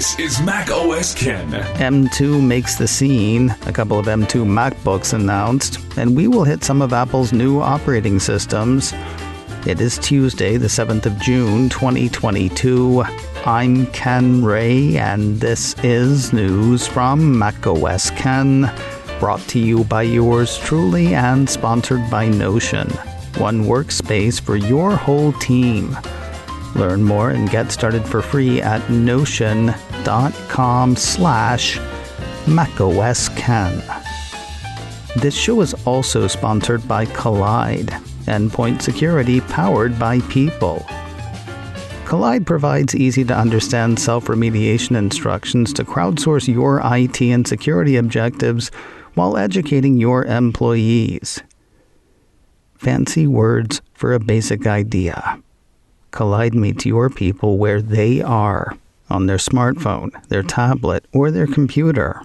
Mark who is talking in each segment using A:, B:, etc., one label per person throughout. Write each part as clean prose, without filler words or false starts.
A: This is macOS Ken.
B: M2 makes the scene, a couple of M2 MacBooks announced, and we will hit some of Apple's new operating systems. It is Tuesday, the 7th of June, 2022. I'm Ken Ray, and this is news from macOS Ken, brought to you by yours truly and sponsored by Notion, one workspace for your whole team. Learn more and get started for free at notion.com/macOSKen. This show is also sponsored by Collide, endpoint security powered by people. Collide provides easy-to-understand self-remediation instructions to crowdsource your IT and security objectives while educating your employees. Fancy words for a basic idea. Collide meets your people where they are, on their smartphone, their tablet, or their computer.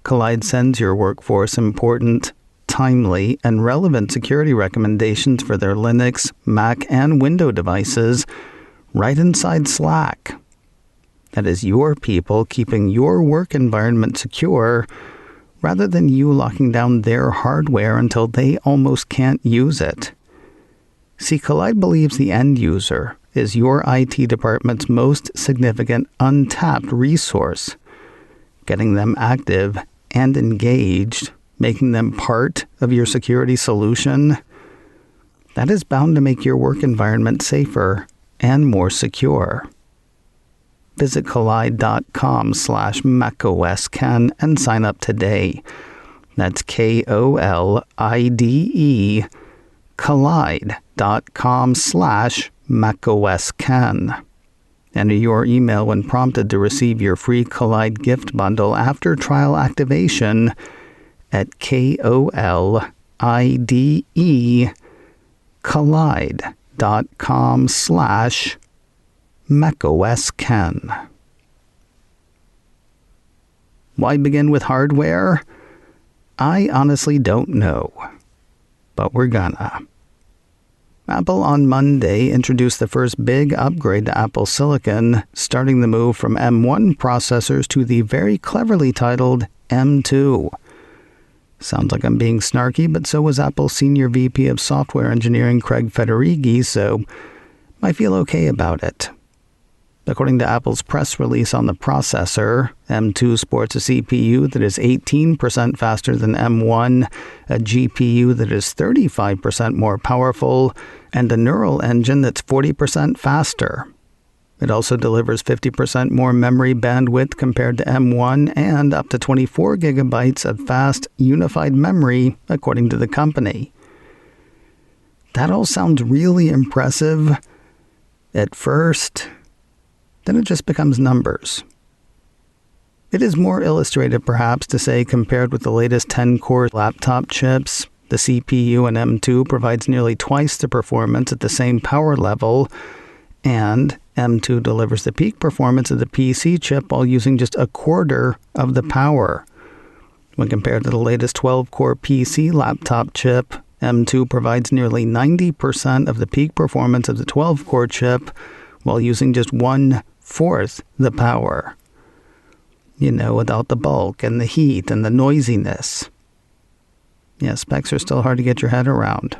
B: Collide sends your workforce important, timely, and relevant security recommendations for their Linux, Mac, and Windows devices right inside Slack. That is your people keeping your work environment secure rather than you locking down their hardware until they almost can't use it. See, Collide believes the end user is your IT department's most significant untapped resource. Getting them active and engaged, making them part of your security solution, that is bound to make your work environment safer and more secure. Visit collide.com/macOSKen and sign up today. That's KOLIDE, collide.com/macOSKen. Enter your email when prompted to receive your free Collide gift bundle after trial activation at KOLIDE, collide.com/macOSKen. Why begin with hardware? I honestly don't know, but we're gonna. Apple on Monday introduced the first big upgrade to Apple Silicon, starting the move from M1 processors to the very cleverly titled M2. Sounds like I'm being snarky, but so was Apple's Senior VP of Software Engineering Craig Federighi, so I feel okay about it. According to Apple's press release on the processor, M2 sports a CPU that is 18% faster than M1, a GPU that is 35% more powerful, and a neural engine that's 40% faster. It also delivers 50% more memory bandwidth compared to M1 and up to 24 gigabytes of fast, unified memory, according to the company. That all sounds really impressive at first. Then it just becomes numbers. It is more illustrative, perhaps, to say compared with the latest 10-core laptop chips, the CPU in M2 provides nearly twice the performance at the same power level, and M2 delivers the peak performance of the PC chip while using just a quarter of the power. When compared to the latest 12-core PC laptop chip, M2 provides nearly 90% of the peak performance of the 12-core chip while using just 1/4 the power. You know, without the bulk and the heat and the noisiness. Yeah, specs are still hard to get your head around.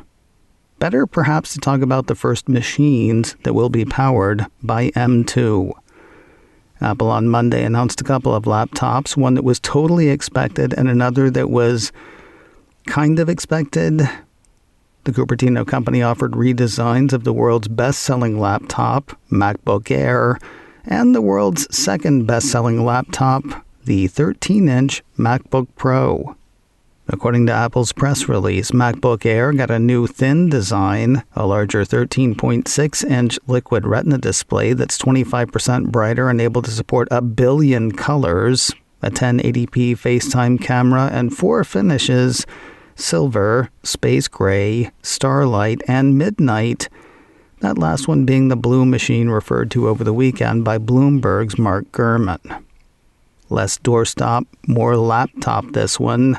B: Better perhaps to talk about the first machines that will be powered by M2. Apple on Monday announced a couple of laptops, one that was totally expected and another that was kind of expected. The Cupertino company offered redesigns of the world's best-selling laptop, MacBook Air, and the world's second best-selling laptop, the 13-inch MacBook Pro. According to Apple's press release, MacBook Air got a new thin design, a larger 13.6-inch liquid retina display that's 25% brighter and able to support 1 billion colors, a 1080p FaceTime camera, and 4 finishes: silver, space gray, starlight, and midnight. That last one being the blue machine referred to over the weekend by Bloomberg's Mark Gurman. Less doorstop, more laptop this one.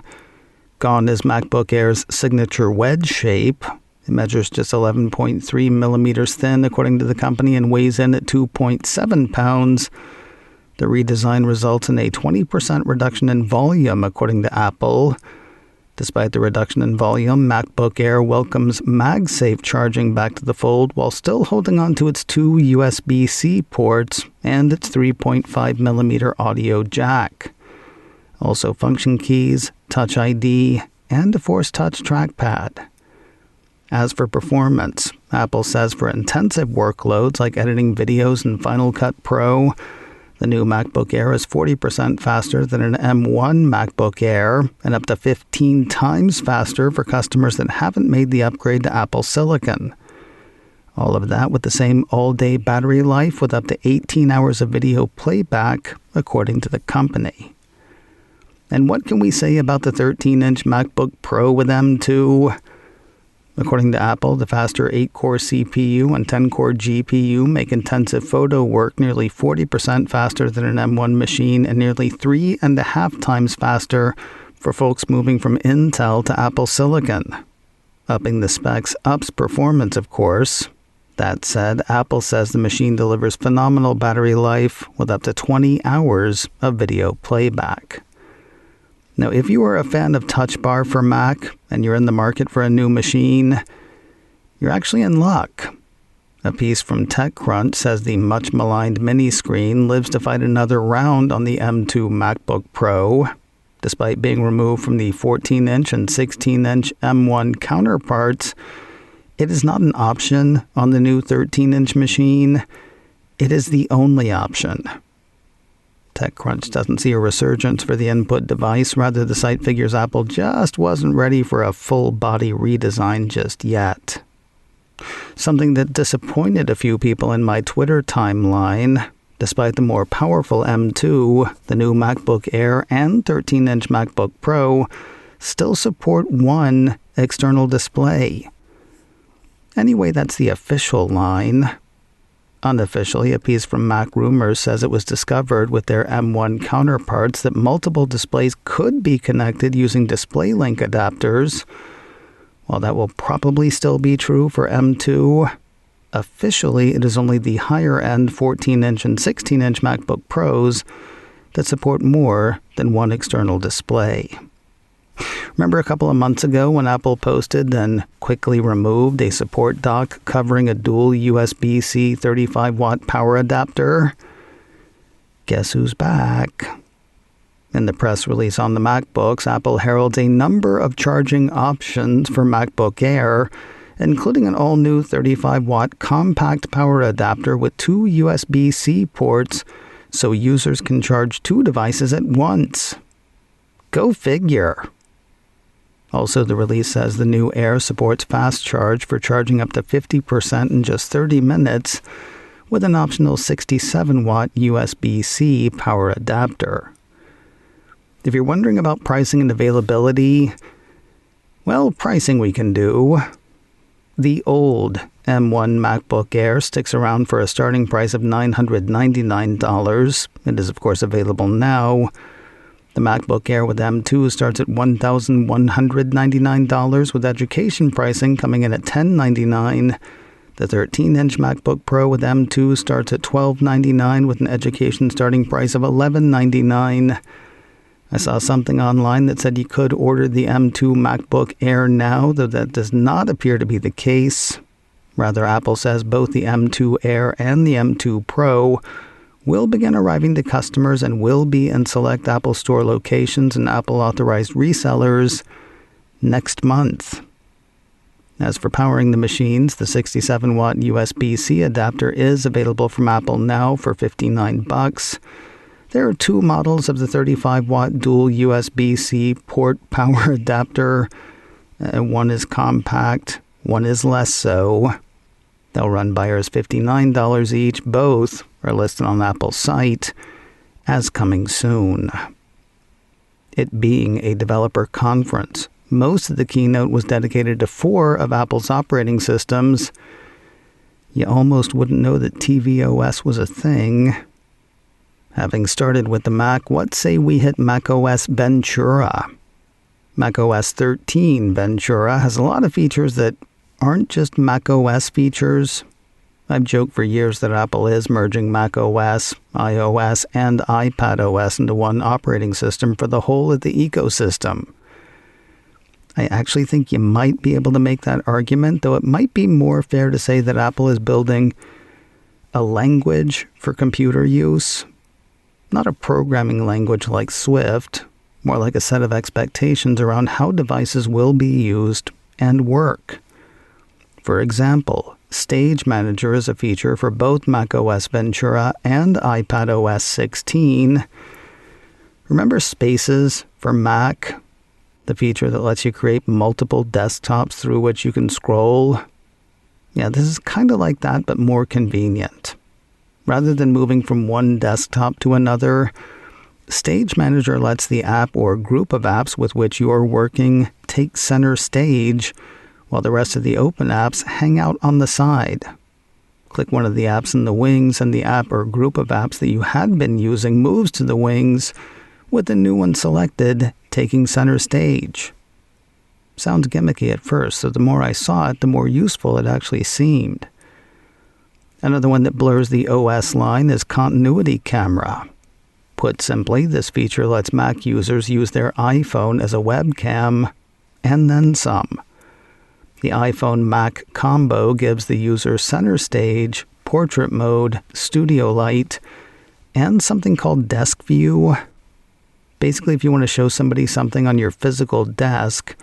B: Gone is MacBook Air's signature wedge shape. It measures just 11.3 millimeters thin, according to the company, and weighs in at 2.7 pounds. The redesign results in a 20% reduction in volume, according to Apple. Despite the reduction in volume, MacBook Air welcomes MagSafe charging back to the fold while still holding on to its 2 USB-C ports and its 3.5mm audio jack. Also function keys, Touch ID, and a Force Touch trackpad. As for performance, Apple says for intensive workloads like editing videos in Final Cut Pro, the new MacBook Air is 40% faster than an M1 MacBook Air and up to 15 times faster for customers that haven't made the upgrade to Apple Silicon. All of that with the same all-day battery life with up to 18 hours of video playback, according to the company. And what can we say about the 13-inch MacBook Pro with M2? According to Apple, the faster 8-core CPU and 10-core GPU make intensive photo work nearly 40% faster than an M1 machine and nearly 3.5 times faster for folks moving from Intel to Apple Silicon. Upping the specs ups performance, of course. That said, Apple says the machine delivers phenomenal battery life with up to 20 hours of video playback. Now, if you are a fan of Touch Bar for Mac and you're in the market for a new machine, you're actually in luck. A piece from TechCrunch says the much-maligned mini screen lives to fight another round on the M2 MacBook Pro. Despite being removed from the 14-inch and 16-inch M1 counterparts, it is not an option on the new 13-inch machine. It is the only option. TechCrunch doesn't see a resurgence for the input device. Rather, the site figures Apple just wasn't ready for a full-body redesign just yet. Something that disappointed a few people in my Twitter timeline. Despite the more powerful M2, the new MacBook Air and 13-inch MacBook Pro still support one external display. Anyway, that's the official line. Unofficially, a piece from Mac Rumors says it was discovered with their M1 counterparts that multiple displays could be connected using DisplayLink adapters. While that will probably still be true for M2, officially it is only the higher-end 14-inch and 16-inch MacBook Pros that support more than one external display. Remember a couple of months ago when Apple posted and quickly removed a support dock covering a dual USB-C 35-watt power adapter? Guess who's back? In the press release on the MacBooks, Apple heralds a number of charging options for MacBook Air, including an all-new 35-watt compact power adapter with 2 USB-C ports so users can charge 2 devices at once. Go figure. Also, the release says the new Air supports fast charge for charging up to 50% in just 30 minutes with an optional 67-watt USB-C power adapter. If you're wondering about pricing and availability, well, pricing we can do. The old M1 MacBook Air sticks around for a starting price of $999. It is, of course, available now. The MacBook Air with M2 starts at $1,199 with education pricing coming in at $1,099. The 13-inch MacBook Pro with M2 starts at $1,299 with an education starting price of $1,199. I saw something online that said you could order the M2 MacBook Air now, though that does not appear to be the case. Rather, Apple says both the M2 Air and the M2 Pro will begin arriving to customers and will be in select Apple Store locations and Apple-authorized resellers next month. As for powering the machines, the 67-watt USB-C adapter is available from Apple now for $59. There are 2 models of the 35-watt dual USB-C port power adapter. One is compact, one is less so. They'll run buyers $59 each. Both are listed on Apple's site as coming soon. It being a developer conference, most of the keynote was dedicated to 4 of Apple's operating systems. You almost wouldn't know that tvOS was a thing. Having started with the Mac, what say we hit macOS Ventura? macOS 13 Ventura has a lot of features that aren't just macOS features. I've joked for years that Apple is merging macOS, iOS, and iPadOS into one operating system for the whole of the ecosystem. I actually think you might be able to make that argument, though it might be more fair to say that Apple is building a language for computer use. Not a programming language like Swift, more like a set of expectations around how devices will be used and work. For example, Stage Manager is a feature for both macOS Ventura and iPadOS 16. Remember Spaces for Mac? The feature that lets you create multiple desktops through which you can scroll? Yeah, this is kind of like that, but more convenient. Rather than moving from one desktop to another, Stage Manager lets the app or group of apps with which you are working take center stage, while the rest of the open apps hang out on the side. Click one of the apps in the wings, and the app or group of apps that you had been using moves to the wings, with the new one selected taking center stage. Sounds gimmicky at first, so the more I saw it, the more useful it actually seemed. Another one that blurs the OS line is Continuity Camera. Put simply, this feature lets Mac users use their iPhone as a webcam, and then some. The iPhone-Mac combo gives the user center stage, portrait mode, studio light, and something called desk view. Basically, if you want to show somebody something on your physical desk,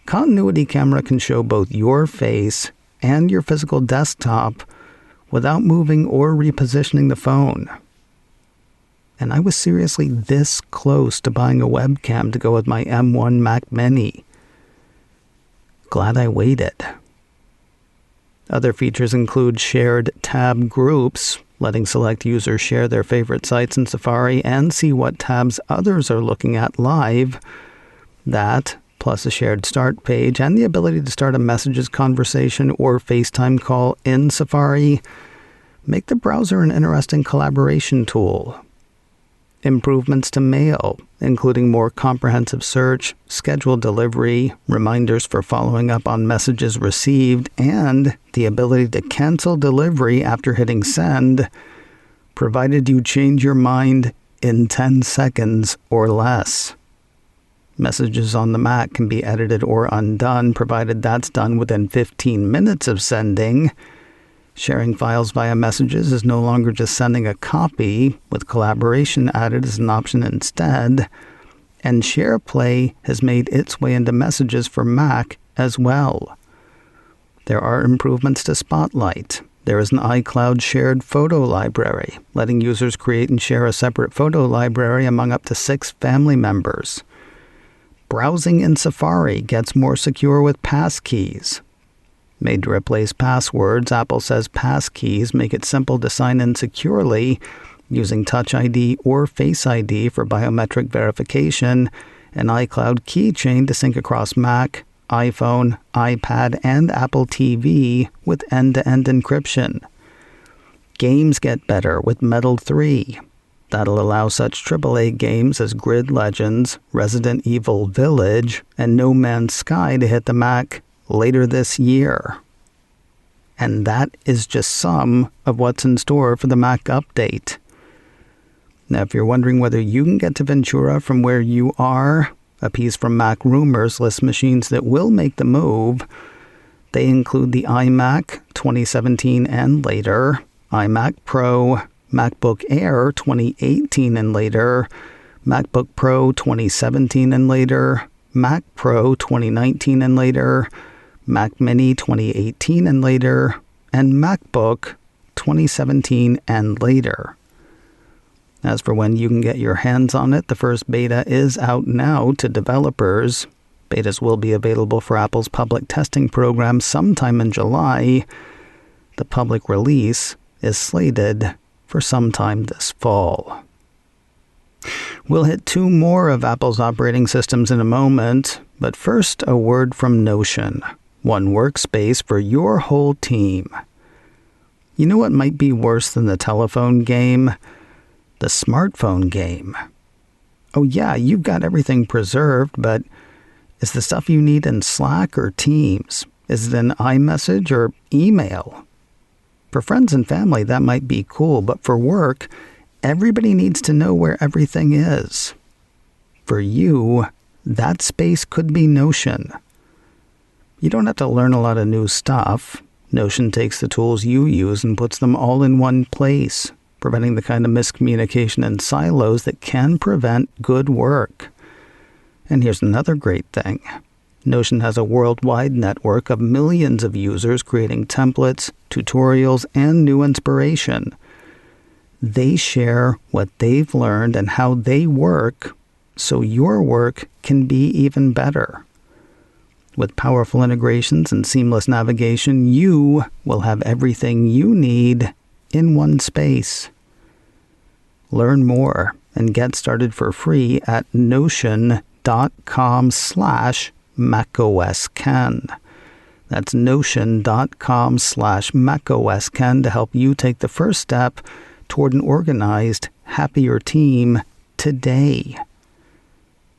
B: Continuity Camera can show both your face and your physical desktop without moving or repositioning the phone. And I was seriously this close to buying a webcam to go with my M1 Mac Mini. Glad I waited. Other features include shared tab groups, letting select users share their favorite sites in Safari and see what tabs others are looking at live. That, plus a shared start page and the ability to start a messages conversation or FaceTime call in Safari, make the browser an interesting collaboration tool. Improvements to Mail, including more comprehensive search, scheduled delivery, reminders for following up on messages received, and the ability to cancel delivery after hitting send, provided you change your mind in 10 seconds or less. Messages on the Mac can be edited or undone, provided that's done within 15 minutes of sending. Sharing files via messages is no longer just sending a copy, with collaboration added as an option instead. And SharePlay has made its way into messages for Mac as well. There are improvements to Spotlight. There is an iCloud shared photo library, letting users create and share a separate photo library among up to 6 family members. Browsing in Safari gets more secure with passkeys. Made to replace passwords, Apple says passkeys make it simple to sign in securely using Touch ID or Face ID for biometric verification, an iCloud keychain to sync across Mac, iPhone, iPad, and Apple TV with end-to-end encryption. Games get better with Metal 3. That'll allow such AAA games as Grid Legends, Resident Evil Village, and No Man's Sky to hit the Mac later this year. And that is just some of what's in store for the Mac update. Now, if you're wondering whether you can get to Ventura from where you are, a piece from Mac Rumors lists machines that will make the move. They include the iMac 2017 and later, iMac Pro, MacBook Air 2018 and later, MacBook Pro 2017 and later, Mac Pro 2019 and later, Mac Mini 2018 and later, and MacBook 2017 and later. As for when you can get your hands on it, the first beta is out now to developers. Betas will be available for Apple's public testing program sometime in July. The public release is slated for sometime this fall. We'll hit 2 more of Apple's operating systems in a moment, but first a word from Notion. One workspace for your whole team. You know what might be worse than the telephone game? The smartphone game. Oh yeah, you've got everything preserved, but is the stuff you need in Slack or Teams? Is it in iMessage or email? For friends and family, that might be cool, but for work, everybody needs to know where everything is. For you, that space could be Notion. You don't have to learn a lot of new stuff. Notion takes the tools you use and puts them all in one place, preventing the kind of miscommunication and silos that can prevent good work. And here's another great thing. Notion has a worldwide network of millions of users creating templates, tutorials, and new inspiration. They share what they've learned and how they work, so your work can be even better. With powerful integrations and seamless navigation, you will have everything you need in one space. Learn more and get started for free at notion.com/macOSken. That's notion.com/macOSken to help you take the first step toward an organized, happier team today.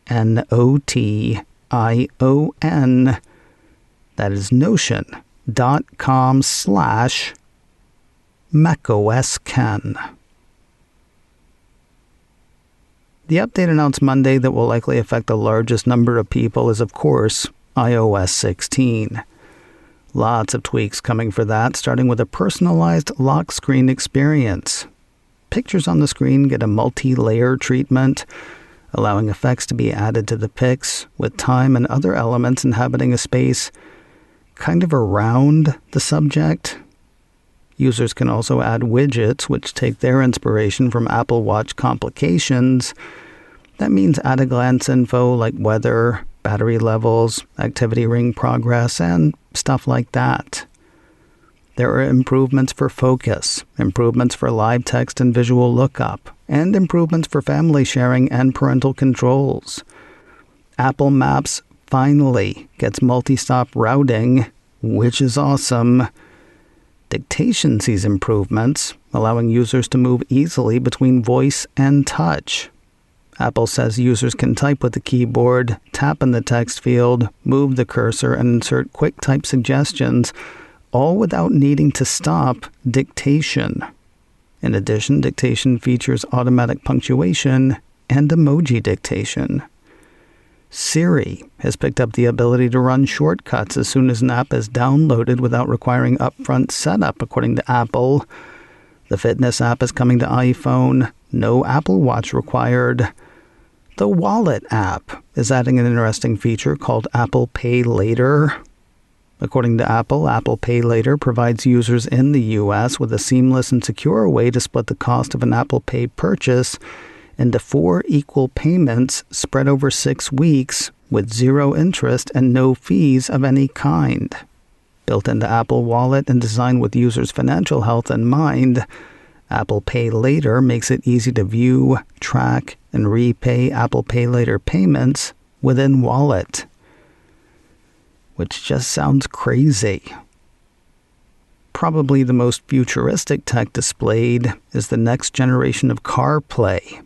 B: NOTION. That is notion.com/macOSken. The update announced Monday that will likely affect the largest number of people is, of course, iOS 16. Lots of tweaks coming for that, starting with a personalized lock screen experience. Pictures on the screen get a multi-layer treatment, allowing effects to be added to the pics, with time and other elements inhabiting a space kind of around the subject. Users can also add widgets, which take their inspiration from Apple Watch complications. That means at-a-glance info like weather, battery levels, activity ring progress, and stuff like that. There are improvements for focus, improvements for live text and visual lookup, and improvements for family sharing and parental controls. Apple Maps finally gets multi-stop routing, which is awesome. Dictation sees improvements, allowing users to move easily between voice and touch. Apple says users can type with the keyboard, tap in the text field, move the cursor, and insert quick type suggestions, all without needing to stop dictation. In addition, dictation features automatic punctuation and emoji dictation. Siri has picked up the ability to run shortcuts as soon as an app is downloaded without requiring upfront setup, according to Apple. The fitness app is coming to iPhone. No Apple Watch required. The Wallet app is adding an interesting feature called Apple Pay Later. According to Apple, Apple Pay Later provides users in the U.S. with a seamless and secure way to split the cost of an Apple Pay purchase into 4 equal payments spread over 6 weeks with 0 interest and no fees of any kind. Built into Apple Wallet and designed with users' financial health in mind, Apple Pay Later makes it easy to view, track, and repay Apple Pay Later payments within Wallet. Which just sounds crazy. Probably the most futuristic tech displayed is the next generation of CarPlay.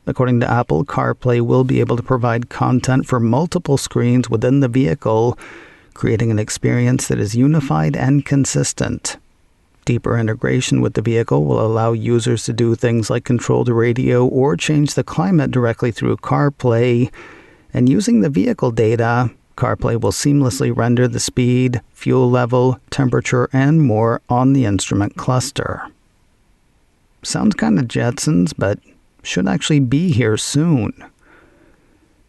B: According to Apple, CarPlay will be able to provide content for multiple screens within the vehicle, creating an experience that is unified and consistent. Deeper integration with the vehicle will allow users to do things like control the radio or change the climate directly through CarPlay. And using the vehicle data, CarPlay will seamlessly render the speed, fuel level, temperature, and more on the instrument cluster. Sounds kind of Jetsons, but should actually be here soon.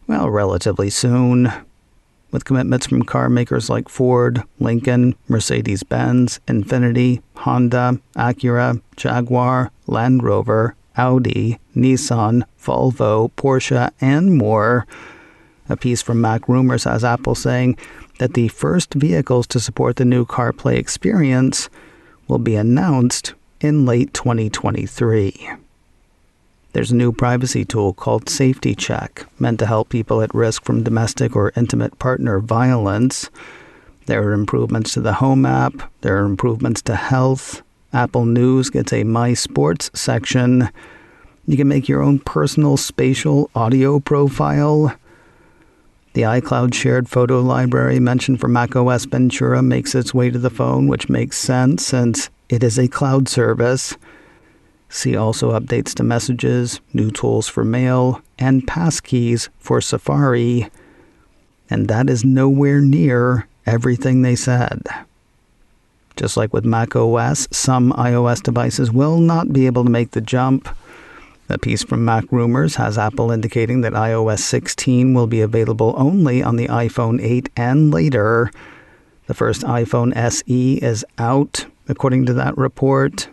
B: Well, relatively soon. With commitments from car makers like Ford, Lincoln, Mercedes-Benz, Infiniti, Honda, Acura, Jaguar, Land Rover, Audi, Nissan, Volvo, Porsche, and more. A piece from Mac Rumors has Apple saying that the first vehicles to support the new CarPlay experience will be announced in late 2023. There's a new privacy tool called Safety Check, meant to help people at risk from domestic or intimate partner violence. There are improvements to the Home app. There are improvements to Health. Apple News gets a My Sports section. You can make your own personal spatial audio profile. The iCloud shared photo library mentioned for macOS Ventura makes its way to the phone, which makes sense since it is a cloud service. See also updates to messages, new tools for mail, and passkeys for Safari. And that is nowhere near everything they said. Just like with macOS, some iOS devices will not be able to make the jump. A piece from Mac Rumors has Apple indicating that iOS 16 will be available only on the iPhone 8 and later. The first iPhone SE is out, according to that report.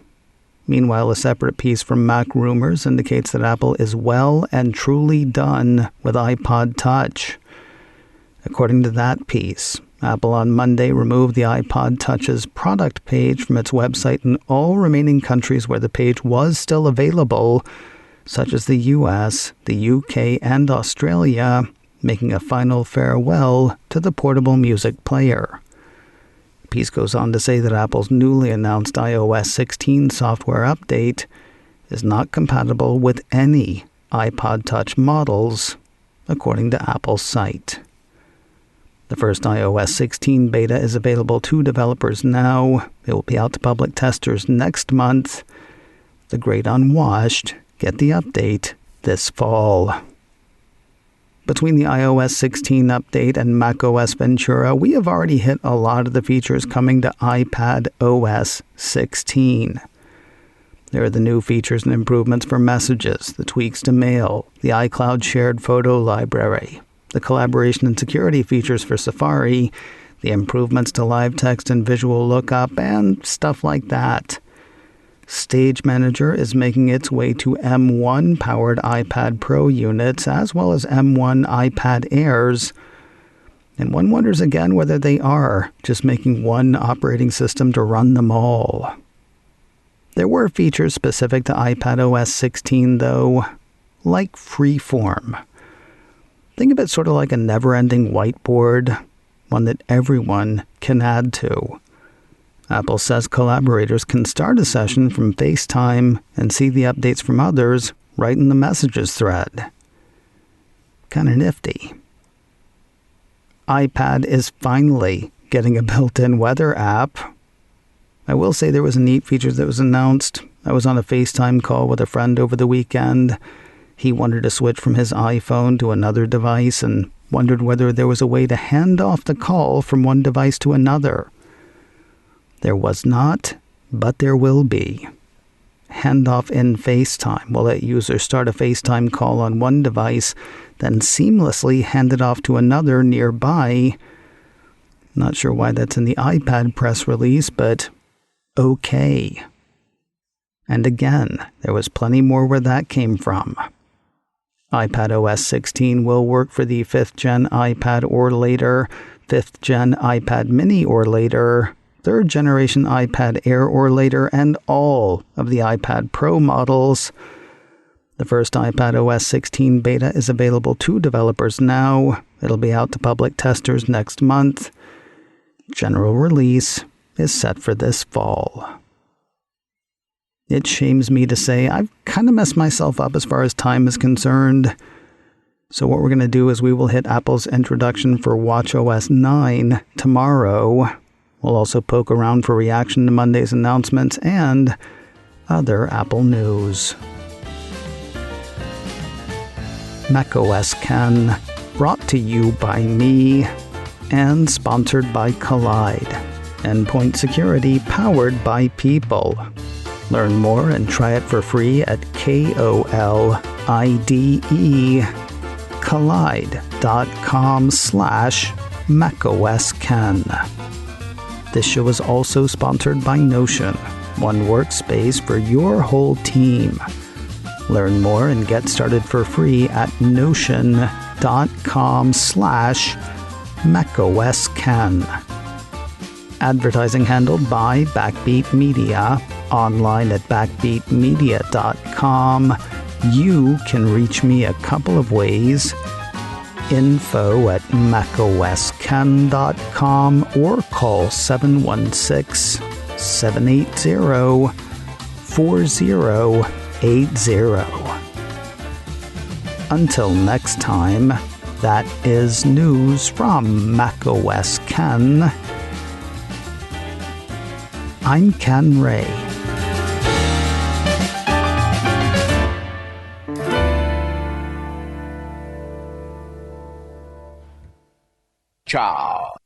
B: Meanwhile, a separate piece from Mac Rumors indicates that Apple is well and truly done with iPod Touch. According to that piece, Apple on Monday removed the iPod Touch's product page from its website in all remaining countries where the page was still available, such as the US, the UK, and Australia, making a final farewell to the portable music player. The piece goes on to say that Apple's newly announced iOS 16 software update is not compatible with any iPod Touch models, according to Apple's site. The first iOS 16 beta is available to developers now. It will be out to public testers next month. The great unwashed get the update this fall. Between the iOS 16 update and macOS Ventura, we have already hit a lot of the features coming to iPadOS 16. There are the new features and improvements for messages, the tweaks to mail, the iCloud shared photo library, the collaboration and security features for Safari, the improvements to live text and visual lookup, and stuff like that. Stage Manager is making its way to M1-powered iPad Pro units, as well as M1 iPad Airs. And one wonders again whether they are just making one operating system to run them all. There were features specific to iPadOS 16, though, like Freeform. Think of it sort of like a never-ending whiteboard, one that everyone can add to. Apple says collaborators can start a session from FaceTime and see the updates from others right in the messages thread. Kind of nifty. iPad is finally getting a built-in weather app. I will say there was a neat feature that was announced. I was on a FaceTime call with a friend over the weekend. He wanted to switch from his iPhone to another device and wondered whether there was a way to hand off the call from one device to another. There was not, but there will be. Handoff in FaceTime will let users start a FaceTime call on one device, then seamlessly hand it off to another nearby. Not sure why that's in the iPad press release, but okay. And again, there was plenty more where that came from. iPadOS 16 will work for the 5th Gen iPad or later, 5th Gen iPad mini or later, 3rd generation iPad Air or later, and all of the iPad Pro models. The first iPadOS 16 beta is available to developers now. It'll be out to public testers next month. General release is set for this fall. It shames me to say I've kind of messed myself up as far as time is concerned. So what we're going to do is we will hit Apple's introduction for watchOS 9 tomorrow. We'll also poke around for reaction to Monday's announcements and other Apple news. macOS Ken, brought to you by me and sponsored by Collide. Endpoint security powered by people. Learn more and try it for free at KOLIDE collide.com/macOSKen. This show is also sponsored by Notion, one workspace for your whole team. Learn more and get started for free at notion.com/macOSKen. Advertising handled by Backbeat Media, online at backbeatmedia.com. You can reach me a couple of ways. info@macosken.com or call 716-780-4080. Until next time, that is news from macOS Ken. I'm Ken Ray.
C: Ciao.